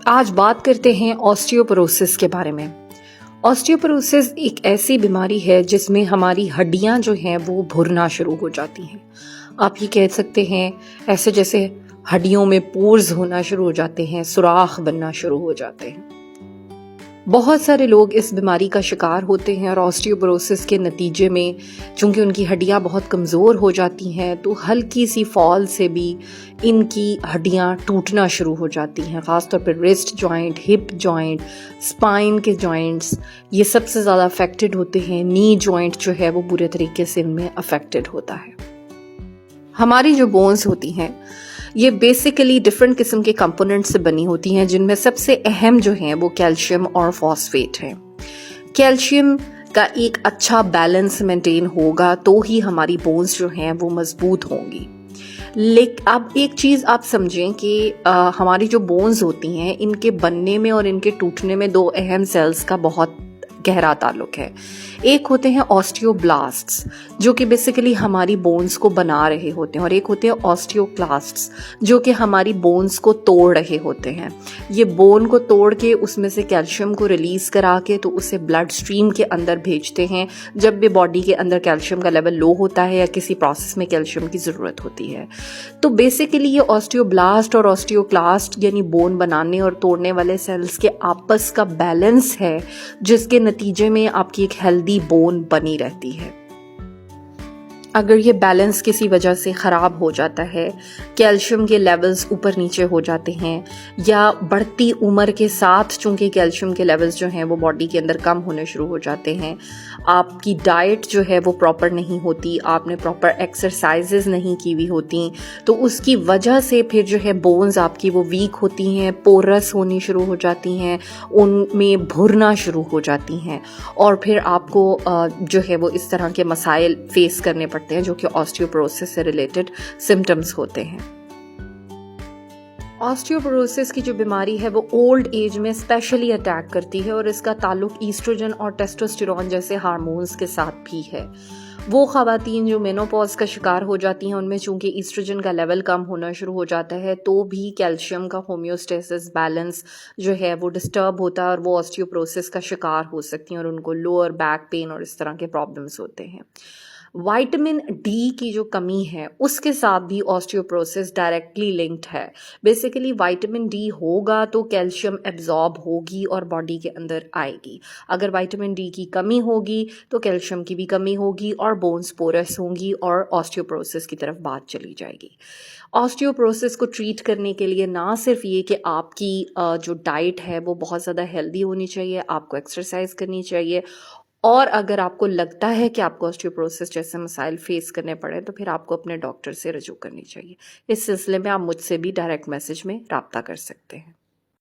आज बात करते हैं ऑस्टियोपोरोसिस के बारे में। ऑस्टियोपोरोसिस एक ऐसी बीमारी है जिसमें हमारी हड्डियां जो हैं वो भुरना शुरू हो जाती हैं। आप ये कह सकते हैं ऐसे जैसे हड्डियों में पोर्स होना शुरू हो जाते हैं, सुराख बनना शुरू हो जाते हैं। बहुत सारे लोग इस बीमारी का शिकार होते हैं और ऑस्टियोपोरोसिस के नतीजे में चूंकि उनकी हड्डियां बहुत कमज़ोर हो जाती हैं तो हल्की सी फॉल से भी इनकी हड्डियां टूटना शुरू हो जाती हैं। ख़ासतौर पर wrist joint, hip joint, spine के जॉइंट्स ये सबसे ज़्यादा अफेक्टेड होते हैं। नी जॉइंट जो है वो बुरे तरीके से इनमें अफेक्टेड होता है। हमारी जो बोन्स होती हैं ये बेसिकली डिफरेंट किस्म के कंपोनेंट से बनी होती हैं, जिनमें सबसे अहम जो हैं वो कैल्शियम और फॉस्फेट हैं। कैल्शियम का एक अच्छा बैलेंस मेंटेन होगा तो ही हमारी बोन्स जो हैं वो मजबूत होंगी। लेकिन अब एक चीज़ आप समझें कि हमारी जो बोन्स होती हैं इनके बनने में और इनके टूटने में दो अहम सेल्स का बहुत गहरा ताल्लुक है। एक होते हैं ऑस्टियोब्लास्ट्स जो कि बेसिकली हमारी बोन्स को बना रहे होते हैं, और एक होते हैं ऑस्टियोक्लास्ट्स जो कि हमारी बोन्स को तोड़ रहे होते हैं। ये बोन को तोड़ के उसमें से कैल्शियम को रिलीज करा के तो उसे ब्लड स्ट्रीम के अंदर भेजते हैं जब भी बॉडी के अंदर कैल्शियम का लेवल लो होता है या किसी प्रोसेस में कैल्शियम की ज़रूरत होती है। तो बेसिकली ये ऑस्टियोब्लास्ट और ऑस्टियोक्लास्ट यानी बोन बनाने और तोड़ने वाले सेल्स के आपस का बैलेंस है, जिसके नतीजे में आपकी एक हेल्दी बोन बनी रहती है। अगर ये बैलेंस किसी वजह से ख़राब हो जाता है, कैल्शियम के लेवल्स ऊपर नीचे हो जाते हैं या बढ़ती उम्र के साथ चूंकि कैल्शियम के लेवल्स जो हैं वो बॉडी के अंदर कम होने शुरू हो जाते हैं, आपकी डाइट जो है वो प्रॉपर नहीं होती, आपने प्रॉपर एक्सरसाइजेज नहीं की हुई होती, तो उसकी वजह से फिर जो है बोन्स आपकी वो वीक होती हैं, पोरस होनी शुरू हो जाती हैं, उनमें भुरना शुरू हो जाती हैं और फिर आपको जो है वो इस तरह के मसाइल फेस करने पड़ते हैं जो कि ऑस्टियोपोरोसिस से रिलेटेड सिम्टम्स होते हैं। ऑस्टियोपोरोसिस की जो बीमारी है वो ओल्ड एज में स्पेशली अटैक करती है और इसका ताल्लुक ईस्ट्रोजन और टेस्टोस्टेरोन जैसे हार्मोन्स के साथ भी है। वो ख़वातीन जो मेनोपॉज का शिकार हो जाती हैं उनमें चूंकि ईस्ट्रोजन का लेवल कम होना शुरू हो जाता है तो भी कैल्शियम का होम्योस्टेसिस बैलेंस जो है वो डिस्टर्ब होता है और वो ऑस्टियोपोरोसिस का शिकार हो सकती हैं और उनको लोअर बैक पेन और इस तरह के प्रॉब्लम्स होते हैं। विटामिन डी की जो कमी है उसके साथ भी ऑस्टियोपोरोसिस डायरेक्टली लिंक्ड है। बेसिकली विटामिन डी होगा तो कैल्शियम एब्जॉर्ब होगी और बॉडी के अंदर आएगी। अगर विटामिन डी की कमी होगी तो कैल्शियम की भी कमी होगी और बोन्स पोरस होंगी और ऑस्टियोपोरोसिस की तरफ बात चली जाएगी। ऑस्टियोपोरोसिस को ट्रीट करने के लिए ना सिर्फ ये कि आपकी जो डाइट है वो बहुत ज़्यादा हेल्दी होनी चाहिए, आपको एक्सरसाइज करनी चाहिए, और अगर आपको लगता है कि आपको ऑस्टियोपोरोसिस जैसे मसाइल फेस करने पड़े तो फिर आपको अपने डॉक्टर से रजू करनी चाहिए। इस सिलसिले में आप मुझसे भी डायरेक्ट मैसेज में राब्ता कर सकते हैं।